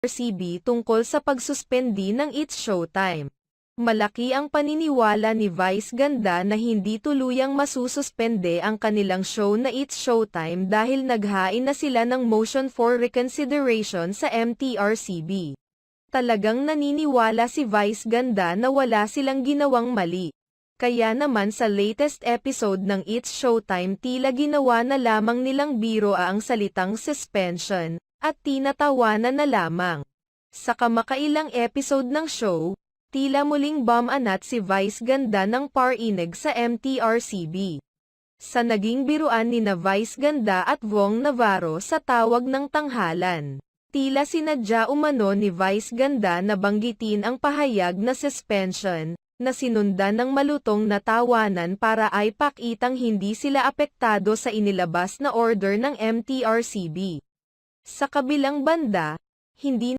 RCB tungkol sa pagsuspendi ng It's Showtime. Malaki ang paniniwala ni Vice Ganda na hindi tuluyang masususpende ang kanilang show na It's Showtime dahil naghain na sila ng motion for reconsideration sa MTRCB. Talagang naniniwala si Vice Ganda na wala silang ginawang mali. Kaya naman sa latest episode ng It's Showtime tila ginawa na lamang nilang biro ang salitang suspension, at tinatawanan na lamang. Sa kamakailang episode ng show, tila muling bumanat si Vice Ganda ng parinig sa MTRCB. Sa naging biruan nina Vice Ganda at Vong Navarro sa tawag ng tanghalan, tila sinadya umano ni Vice Ganda na banggitin ang pahayag na suspension, na sinundan ng malutong na tawanan para ay pakitang hindi sila apektado sa inilabas na order ng MTRCB. Sa kabilang banda, hindi